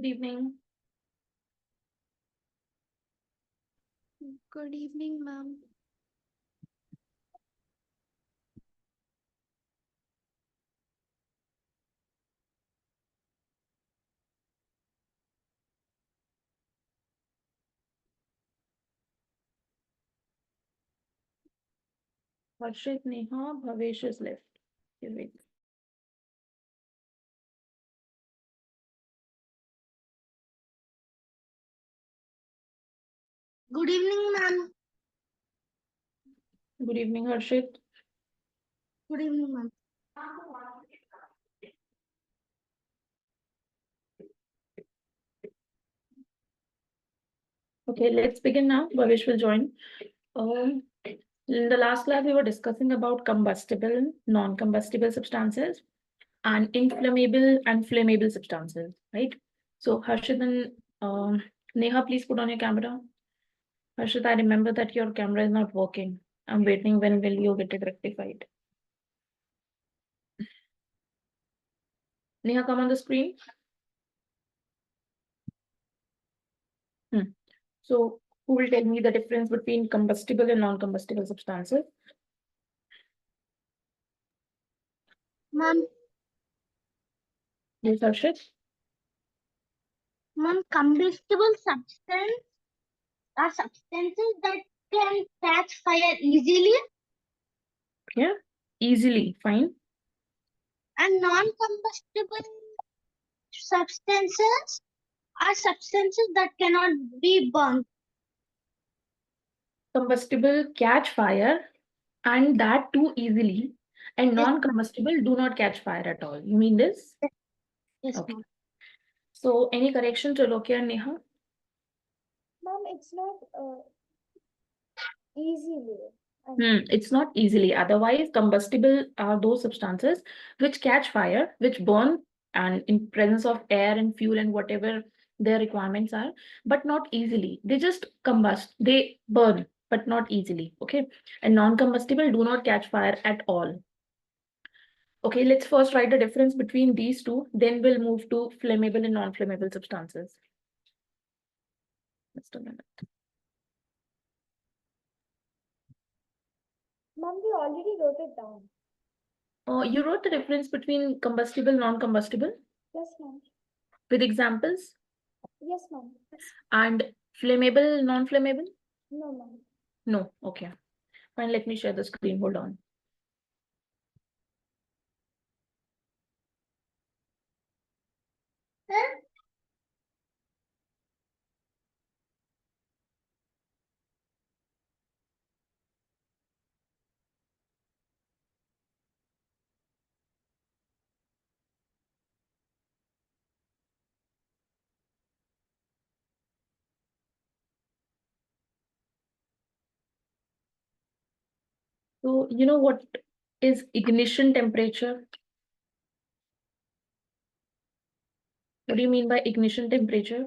Good evening. Good evening, ma'am. Harshit, Neha, Bhavesh is left. Okay, wait. Good evening, ma'am. Good evening, Harshit. Good evening, ma'am. Okay, let's begin now. Bhavesh will join. In the last class, we were discussing about combustible, non-combustible substances and inflammable and flammable substances, right? So, Harshit and Neha, please put on your camera. Harshit, I remember that your camera is not working. I'm waiting when will you get it rectified. Neha, come on the screen. So, who will tell me the difference between combustible and non-combustible substances? Ma'am, Yes, Harshit. ma'am, combustible substance are substances that can catch fire easily, Yeah, easily, fine. and non-combustible substances are substances that cannot be burnt. Combustible catch fire and that too easily, and Yes, non-combustible do not catch fire at all. You mean this? yes, Okay. ma'am. So, any correction to Lokia and Neha? Ma'am, it's not easily. It's not easily. Otherwise, combustible are those substances which catch fire, which burn, and in presence of air and fuel and whatever their requirements are, but not easily. They just combust. They burn, but not easily. Okay. And non-combustible do not catch fire at all. Okay, let's first write the difference between these two. Then we'll move to flammable and non-flammable substances. Just a minute. Ma'am, we already wrote it down. You wrote the difference between combustible, non-combustible Yes, ma'am. with examples, Yes, ma'am. and flammable, non-flammable? No, ma'am. No. Okay. Fine. Let me share the screen. Hold on. So, you know what is ignition temperature? What do you mean by ignition temperature?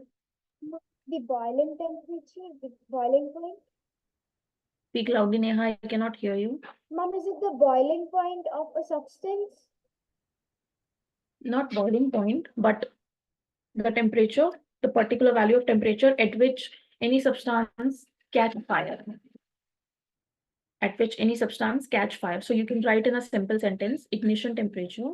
The boiling temperature, the boiling point. Speak loudly, Neha. I cannot hear you. Ma'am, is it the boiling point of a substance? Not boiling point, but the temperature, the particular value of temperature at which any substance catch fire. At which any substance catch fire. So you can write in a simple sentence, ignition temperature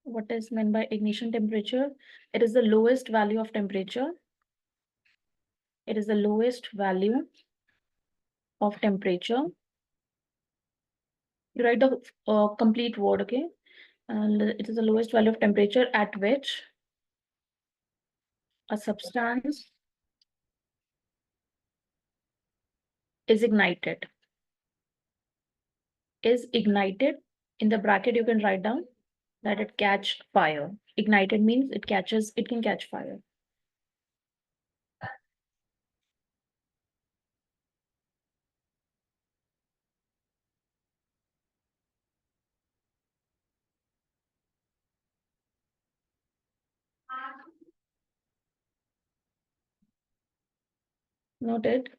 what is meant by ignition temperature? It is the lowest value of temperature. It is the lowest value of temperature. You write the complete word, okay? And it is the lowest value of temperature at which a substance is ignited. Is ignited. In the bracket, you can write down that it catch fire. Ignited means it can catch fire. Noted.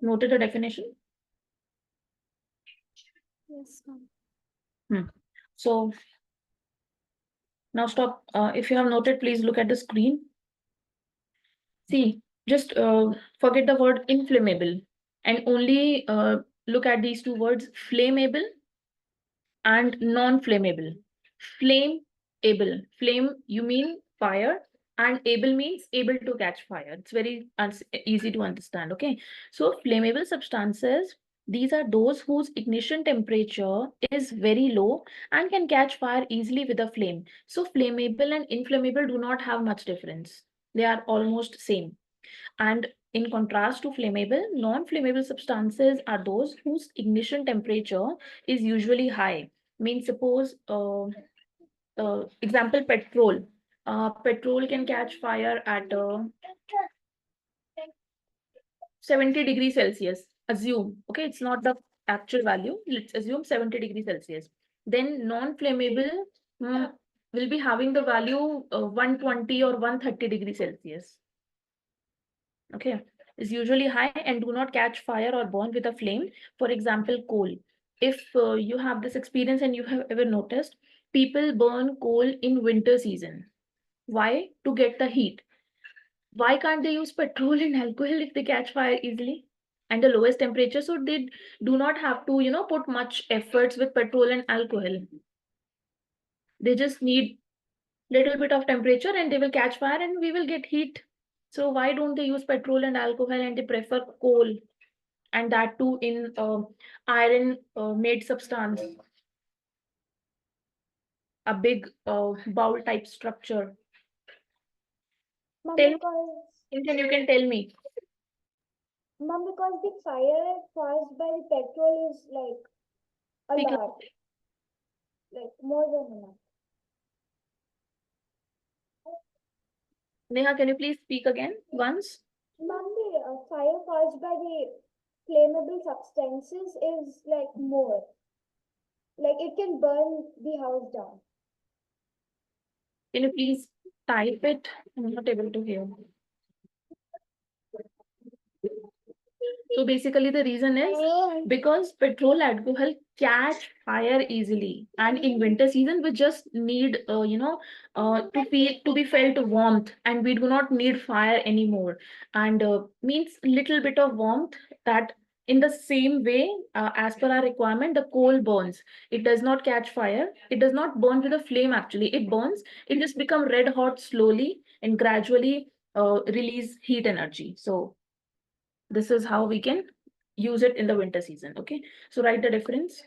Noted the definition. Yes, So now stop. If you have noted, please look at the screen. See, just forget the word inflammable and only look at these two words, flammable and non-flammable. Flame-able. Flame, you mean fire, and able means able to catch fire. It's very easy to understand, okay? So flammable substances, these are those whose ignition temperature is very low and can catch fire easily with a flame. So flammable and inflammable do not have much difference. They are almost same. And in contrast to flammable, non-flammable substances are those whose ignition temperature is usually high. Means suppose, example, petrol. Petrol can catch fire at 70 degrees Celsius. Assume, okay, it's not the actual value. Let's assume 70 degrees Celsius. Then non-flammable will be having the value 120 or 130 degrees Celsius. Okay, is usually high and do not catch fire or burn with a flame. For example, coal. If you have this experience and you have ever noticed, people burn coal in winter season. Why? To get the heat. Why can't they use petrol and alcohol if they catch fire easily? And the lowest temperature, so they do not have to, put much efforts with petrol and alcohol. They just need little bit of temperature and they will catch fire and we will get heat. So why don't they use petrol and alcohol and they prefer coal, and that too in iron made substance, a big bowl type structure? Mom, Tell because you can tell me. Mom, because the fire caused by the petrol is like a Speak lot, like more than enough. Neha, can you please speak again once? Mom, the fire caused by the flammable substances is like more. Like it can burn the house down. Can you please type it? I'm not able to hear. So basically the reason is because petrol alcohol catch fire easily, and in winter season we just need to be felt warmth, and we do not need fire anymore, and means little bit of warmth, that in the same way, as per our requirement, the coal burns. It does not catch fire, it does not burn with a flame, actually it burns, it just become red hot slowly and gradually release heat energy. So this is how we can use it in the winter season. Okay, so write the difference.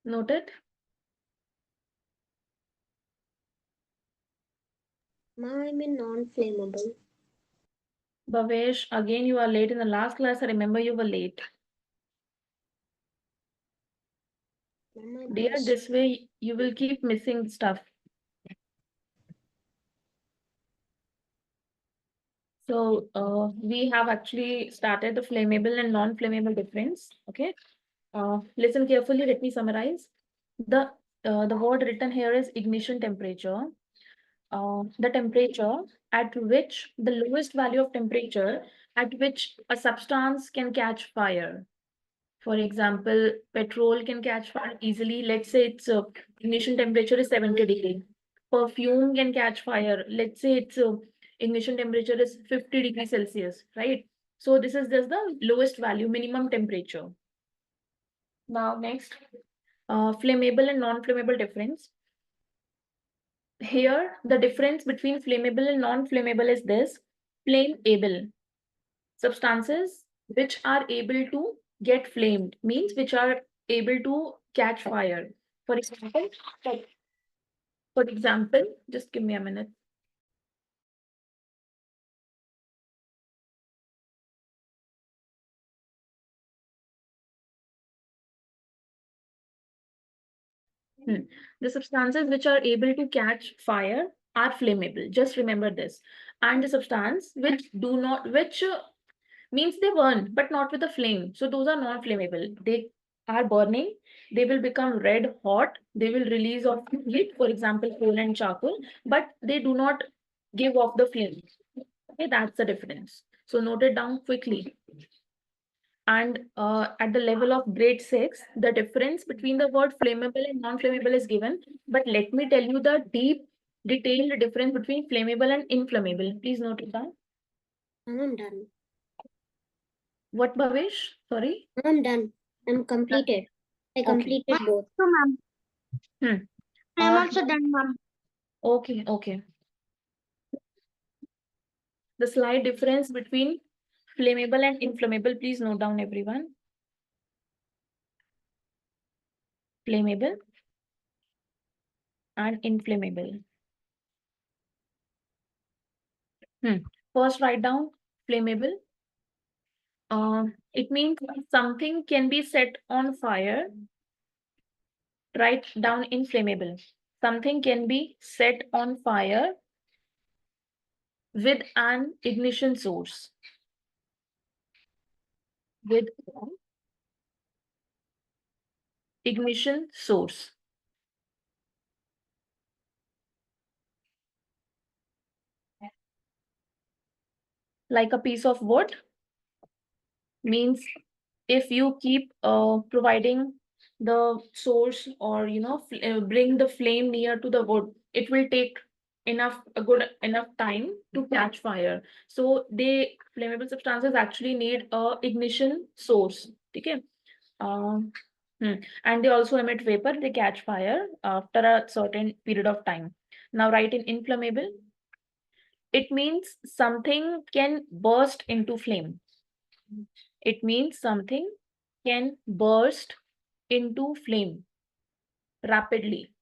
Noted. I mean non-flammable. Bhavesh, again you are late. In the last class I remember you were late. Dear, this way you will keep missing stuff. So we have actually started the flammable and non-flammable difference. Okay. Listen carefully. Let me summarize. The word written here is ignition temperature. The temperature at which the lowest value of temperature at which a substance can catch fire. For example, petrol can catch fire easily. Let's say its ignition temperature is 70 degrees. Perfume can catch fire. Let's say its ignition temperature is 50 degrees Celsius, right? So this is just the lowest value, minimum temperature. Now next, flammable and non-flammable difference. Here, the difference between flammable and non-flammable is this: flammable substances which are able to get flamed, means which are able to catch fire. For example, just give me a minute. The substances which are able to catch fire are flammable. Just remember this. And the substance which do not, which means they burn, but not with a flame. So those are non-flammable. They are burning. They will become red hot. They will release off heat, for example, coal and charcoal, but they do not give off the flame. Okay, that's the difference. So note it down quickly. And at the level of grade 6, the difference between the word flammable and non-flammable is given. But let me tell you the deep, detailed difference between flammable and inflammable. Please note it down. I'm done. What, Bhavesh? Sorry? I'm done. I'm completed. I completed both. So, ma'am. Hmm. I'm also done, ma'am. Okay, okay. The slight difference between flammable and inflammable, please note down, everyone. Flammable and inflammable. First, write down flammable. It means something can be set on fire. Write down inflammable. Something can be set on fire with an ignition source. With an ignition source. Like a piece of wood, means if you keep providing the source, or bring the flame near to the wood, it will take a good enough time to catch fire. So flammable substances actually need a ignition source. Okay. And they also emit vapor. They catch fire after a certain period of time. Now write in inflammable. It means something can burst into flame. It means something can burst into flame rapidly.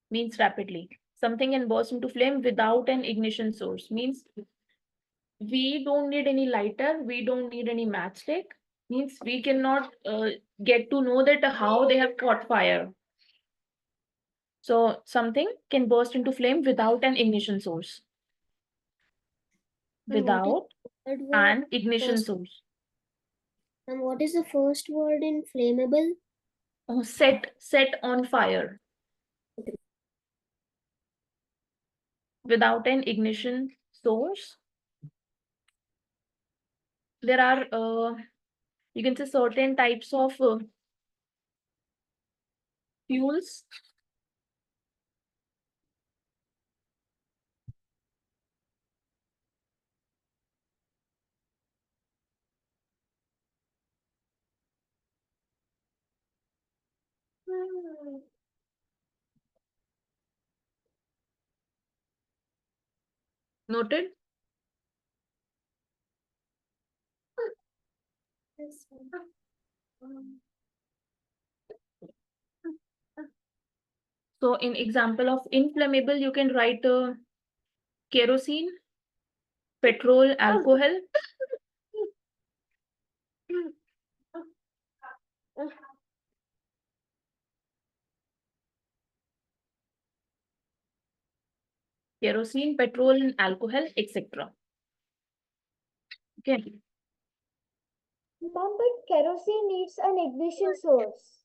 Means rapidly. Something can burst into flame without an ignition source. Means we don't need any lighter. We don't need any matchstick. Means we cannot get to know that how they have caught fire. So something can burst into flame without an ignition source. Without an ignition source. And what is the first word in flammable? Set on fire. Without an ignition source. There are, you can say, certain types of fuels. Noted? So in example of inflammable, you can write kerosene, petrol, alcohol. kerosene, petrol, and alcohol, etc. Okay. Mom, but kerosene needs an ignition source.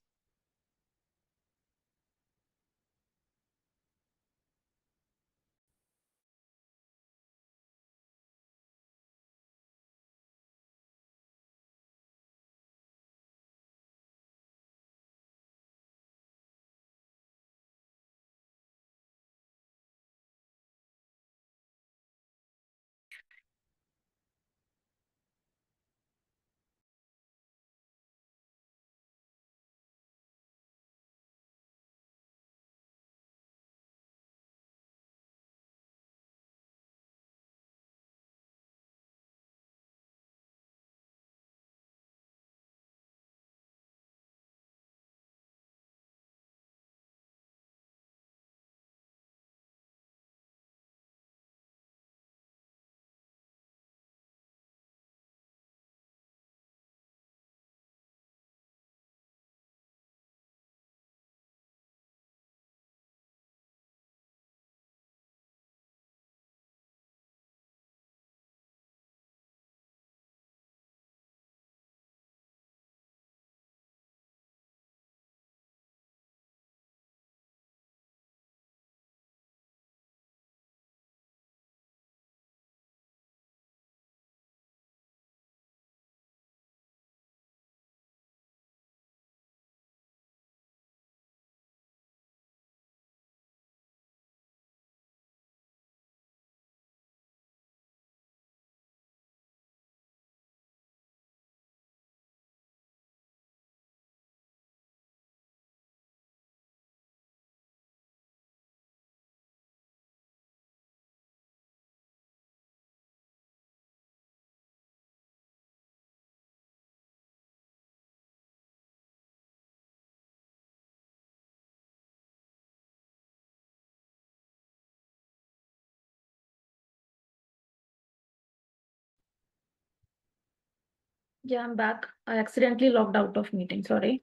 Yeah, I'm back. I accidentally logged out of meeting. Sorry.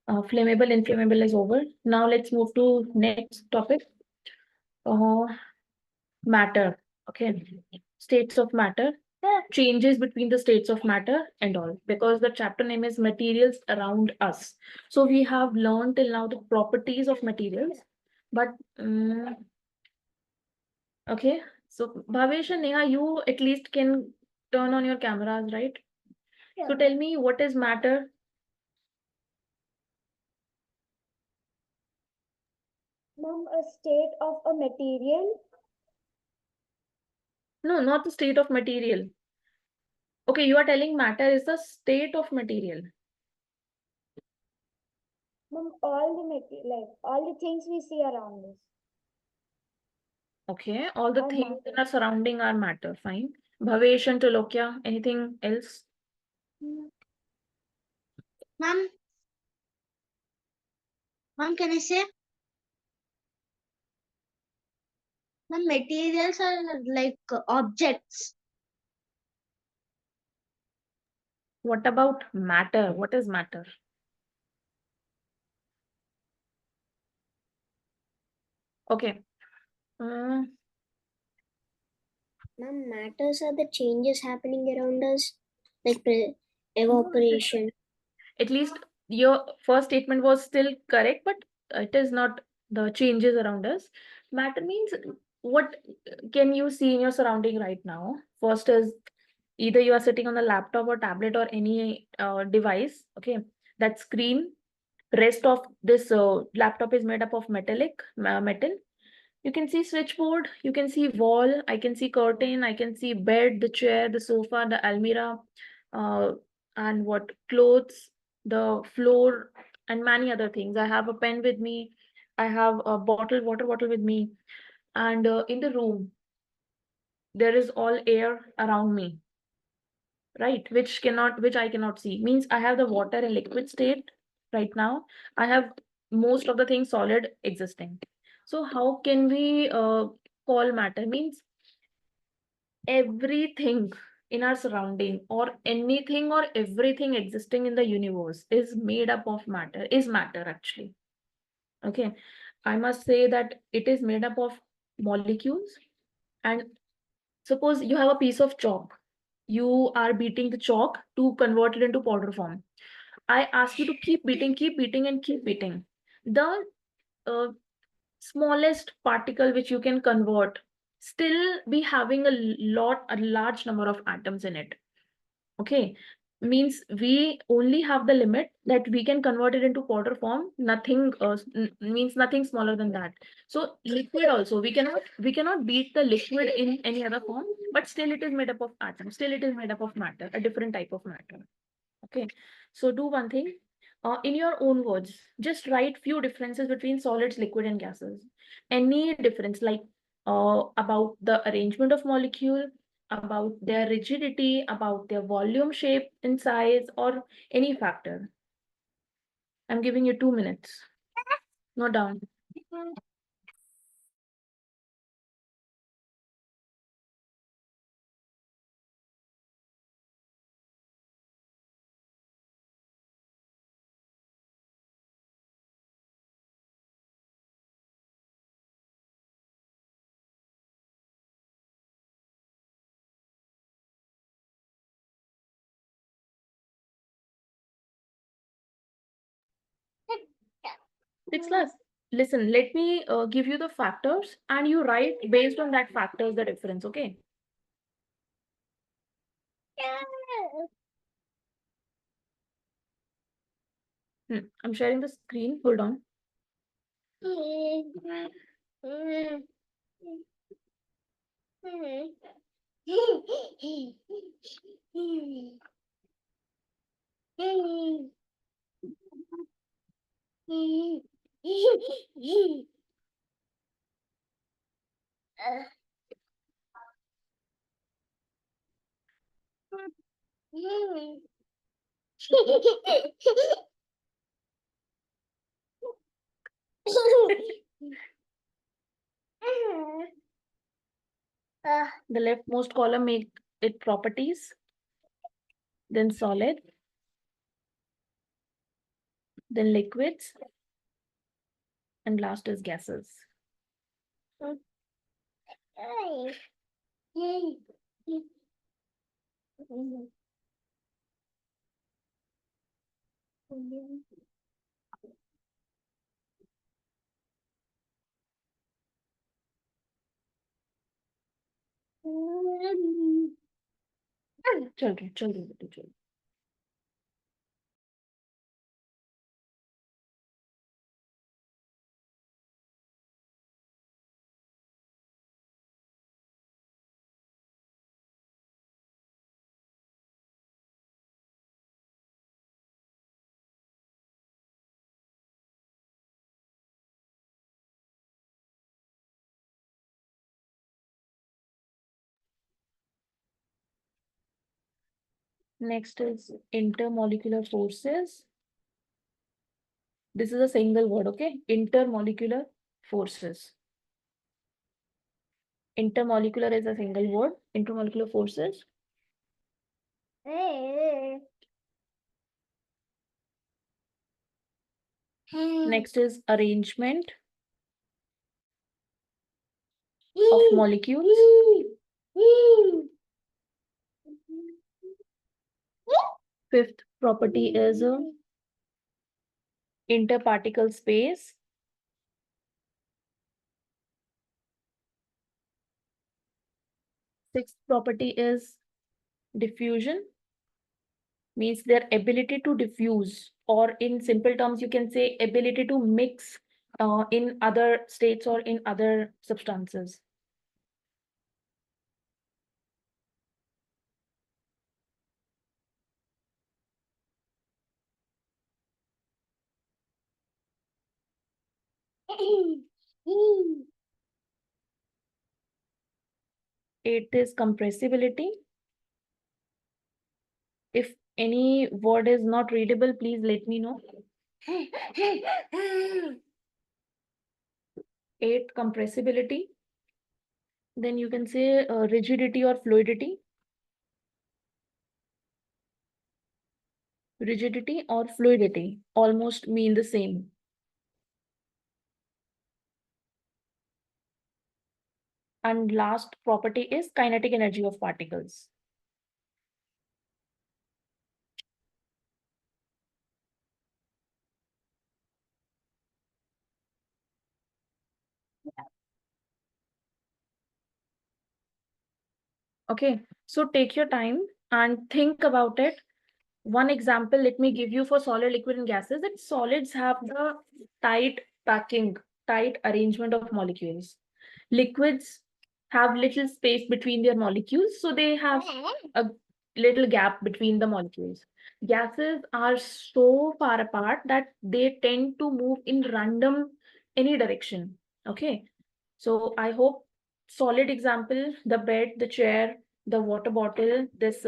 Flammable, inflammable is over. Now let's move to next topic. Uh, Matter. Okay. States of matter. Changes between the states of matter and all, because the chapter name is materials around us. So we have learned till now the properties of materials, but okay. So Bhavesh and Neha, you at least can turn on your cameras, right? So tell me, what is matter? Mom, a state of a material. No, not the state of material. Okay, you are telling matter is the state of material. Mom, all the like all the things we see around us. Okay, all the Are things in matter. our surrounding are matter. Fine. Bhavesh and Tulokya, anything else? Ma'am, can I say? Ma'am, materials are like objects. What about matter? What is matter? Okay. Ma'am, matters are the changes happening around us, like evaporation. At least your first statement was still correct, but it is not the changes around us. Matter means what can you see in your surrounding right now? First is either you are sitting on a laptop or tablet or any device. Okay, that screen. Rest of this laptop is made up of metal. You can see switchboard, you can see wall, I can see curtain, I can see bed, the chair, the sofa, the almirah, uh, and what clothes, the floor, and many other things. I have a pen with me. I have a water bottle with me. And in the room, there is all air around me, right? Which I cannot see. Means I have the water in liquid state right now. I have most of the things solid existing. So how can we call matter? Means everything in our surrounding or anything or everything existing in the universe is made up of matter, is matter actually. Okay, I must say that it is made up of molecules. And suppose you have a piece of chalk. You are beating the chalk to convert it into powder form. I ask you to keep beating, and keep beating. The smallest particle which you can convert still be having a large number of atoms in it. Okay, means we only have the limit that we can convert it into powder form. Nothing means nothing smaller than that. So liquid also, we cannot beat the liquid in any other form, but still it is made up of atoms. Still it is made up of matter, a different type of matter. Okay, so do one thing. In your own words, just write few differences between solids, liquid, and gases. Any difference, like about the arrangement of molecule, about their rigidity, about their volume, shape, and size, or any factor. I'm giving you 2 minutes. Note down. It's less. Listen, let me give you the factors, and you write based on that factors the difference. Okay. I'm sharing the screen. Hold on. The leftmost column make it properties, then solid, then liquids, and last is gases. चल रही बेटी चल. Next is intermolecular forces. This is a single word, okay? Intermolecular forces. Intermolecular is a single word. Intermolecular forces. Next is arrangement of molecules. Fifth property is interparticle space. Sixth property is diffusion, means their ability to diffuse, or in simple terms, you can say ability to mix in other states or in other substances. Eighth is compressibility. If any word is not readable, please let me know. Eighth, compressibility. Then you can say rigidity or fluidity. Rigidity or fluidity almost mean the same. And last property is kinetic energy of particles. Okay, so take your time and think about it. One example, let me give you for solid, liquid, and gases, that solids have the tight packing, tight arrangement of molecules. Liquids have little space between their molecules, so they have a little gap between the molecules. Gases are so far apart that they tend to move in random any direction. Okay, so I hope solid example, the bed, the chair, the water bottle, this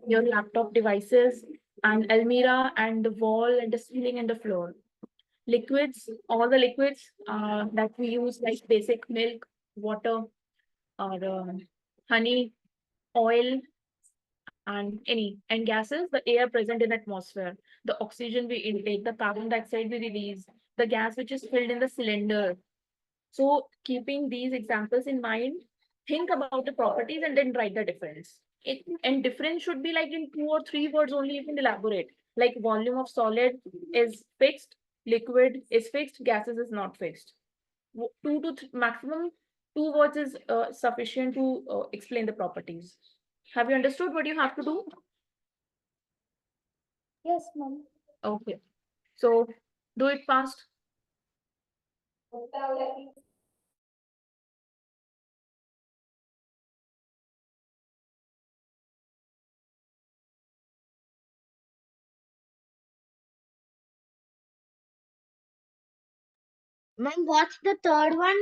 your laptop devices, and almirah, and the wall, and the ceiling, and the floor. Liquids, all the liquids that we use, like basic milk, water, or honey, oil, and gases, the air present in atmosphere, the oxygen we intake, the carbon dioxide we release, the gas which is filled in the cylinder. So keeping these examples in mind, think about the properties and then write the difference. And difference should be like in 2 or 3 words only. You can elaborate. Like volume of solid is fixed, liquid is fixed, gases is not fixed. Maximum 2 words is sufficient to explain the properties. Have you understood what you have to do? Yes, ma'am. Okay. So do it fast. Ma'am, what's the third one?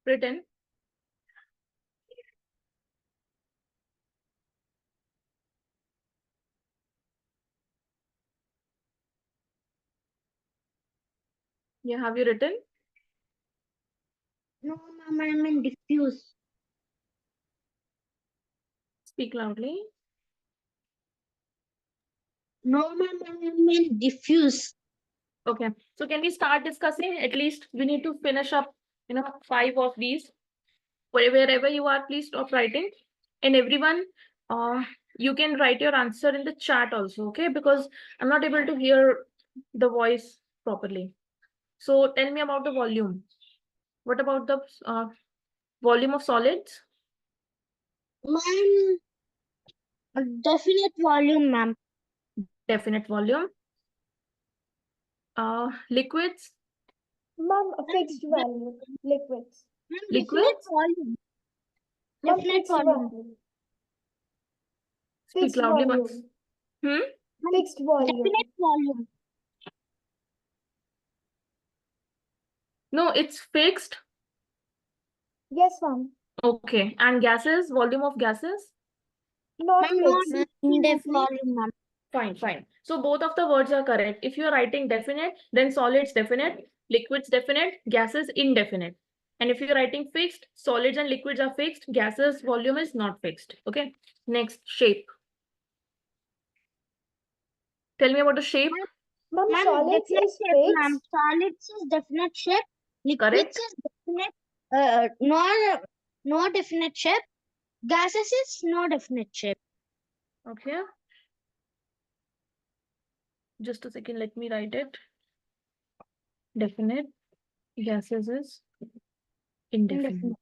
Written. Yeah, have you written? No, ma'am, I'm in diffuse. Speak loudly. No, ma'am, I'm in diffuse. Okay, so can we start discussing? At least we need to finish up, 5 of these. Wherever you are, please stop writing. And everyone, you can write your answer in the chat also, okay? Because I'm not able to hear the voice properly. So tell me about the volume. What about the volume of solids? Ma'am, definite volume, ma'am. Definite volume. Liquids. Ma'am, a fixed value. Liquids. Ma'am, Liquids? definite volume. Ma'am, Definite fixed volume. value. Speak Fixed loudly once. volume. Hmm? Fixed volume. Definite volume. No, it's fixed. Yes, ma'am. Okay. And gases, volume of gases? Not Ma'am, not fixed. definite volume, ma'am. Fine, fine. So both of the words are correct. If you're writing definite, then solids definite, liquids definite, gases indefinite. And if you're writing fixed, solids and liquids are fixed, gases volume is not fixed. Okay. Next, shape. Tell me about the shape. Ma'am, Ma'am, solids definite is shape, ma'am. fixed. Solids is definite shape. Liquids Correct. is definite, no definite shape. Gases is no definite shape. Okay. Just a second, let me write it. Definite. Gases is indefinite.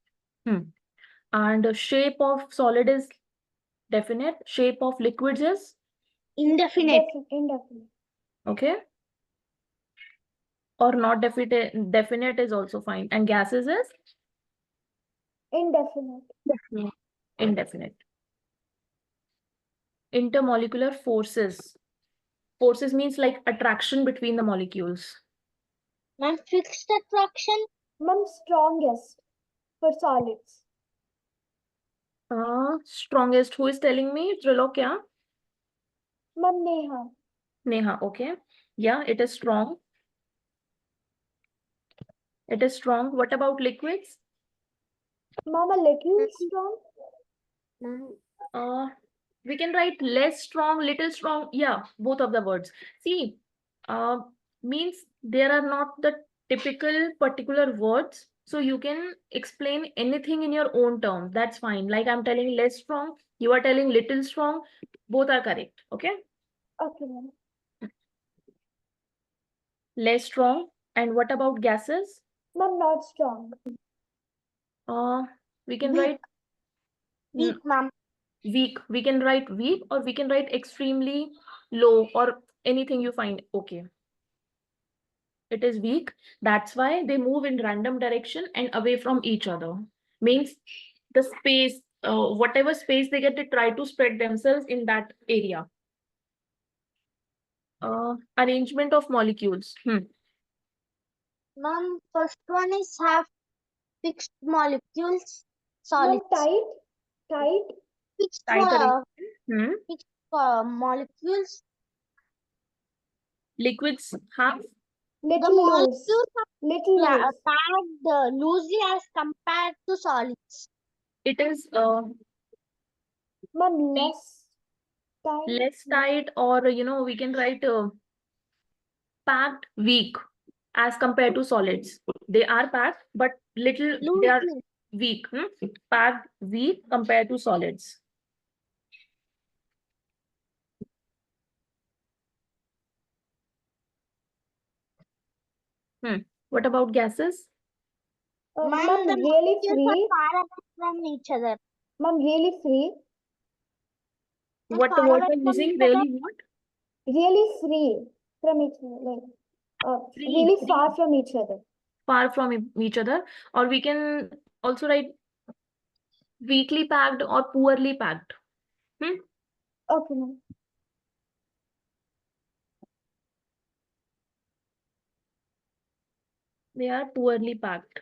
And the shape of solid is definite. Shape of liquids is Indefinite. Indefinite. okay. Or not definite. Definite is also fine. And gases is Indefinite. indefinite. Intermolecular forces. Forces means like attraction between the molecules. Ma'am, fixed attraction. Ma'am, strongest for solids. Strongest. Who is telling me? Trilok, yeah? Ma'am, Neha. Neha, okay. Yeah, it is strong. It is strong. What about liquids? Ma'am, a little strong. We can write less strong, little strong. Yeah, both of the words. See, means there are not the typical particular words. So you can explain anything in your own terms. That's fine. Like I'm telling less strong, you are telling little strong. Both are correct. Okay. Okay, ma'am. Less strong. And what about gases? Ma'am, not strong. We can Weak. write Weak, ma'am. weak. We can write weak, or we can write extremely low, or anything you find okay. It is weak. That's why they move in random direction and away from each other. Means the space, whatever space they get, they try to spread themselves in that area. Arrangement of molecules. Ma'am, first one is have fixed molecules. Ma'am, Solids. tight. Fixed, Tight arrangement. fixed molecules. Liquids have The Little loose. molecules are Little loose. packed loosely as compared to solids. it is Ma'am, less tight. less tight, or we can write packed weak as compared to solids. They are packed, but little they are Loosely. weak. Packed weak compared to solids. What about gases? Ma'am, Ma'am, the really molecules free. are far away from each other. Ma'am, really free. What the Far word away I'm from using? each other. Really what? Really free from each other. Like, Free, really free. far from each other. Far from each other. Or we can also write weakly packed or poorly packed. Okay, ma'am. They are poorly packed.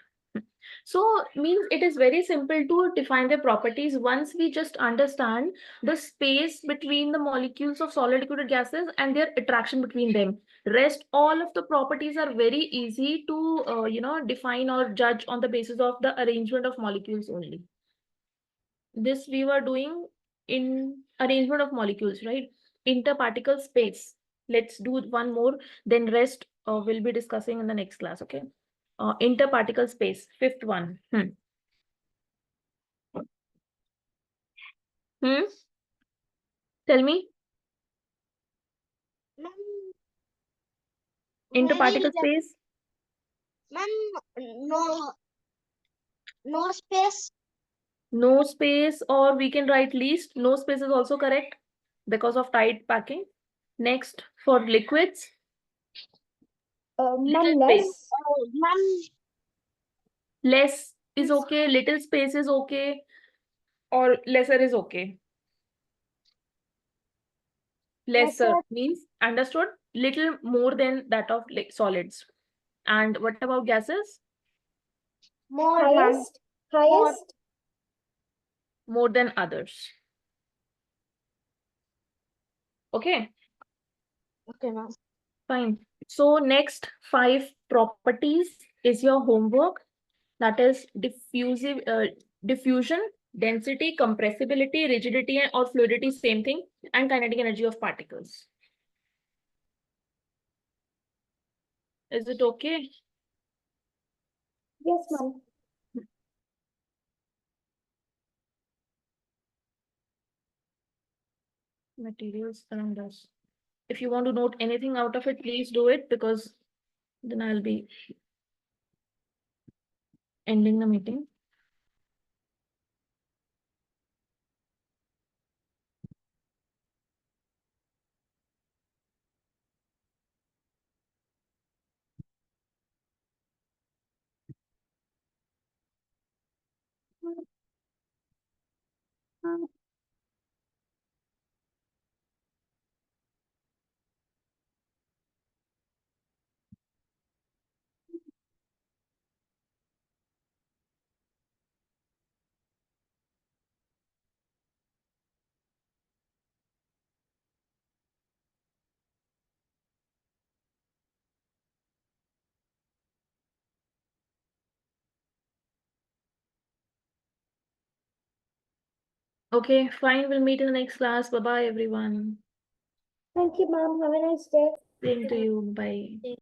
So means it is very simple to define their properties once we just understand the space between the molecules of solid liquid gases and their attraction between them. Rest all of the properties are very easy to define or judge on the basis of the arrangement of molecules only. This we were doing in arrangement of molecules, right? Interparticle space. Let's do one more, then rest we'll be discussing in the next class, okay? Interparticle space, fifth one. Tell me, Ma'am, interparticle space, ma'am, no space. no space, or we can write least. No space is also correct because of tight packing. Next, for liquids, Ma'am, little less. space. Ma'am, Less is okay, little space is okay, or lesser is okay. Lesser means understood, little more than that of like solids. And what about gases? more, ma'am. Highest. Highest. More than others. Okay, Okay, ma'am. fine. So next 5 properties is your homework. That is diffusion, density, compressibility, rigidity, or fluidity, same thing, and kinetic energy of particles. Is it okay? Yes, ma'am. Materials around us. If you want to note anything out of it, please do it, because then I'll be ending the meeting. Okay, fine. We'll meet in the next class. Bye-bye, everyone. Thank you, ma'am. Have a nice day. Same to you. Bye.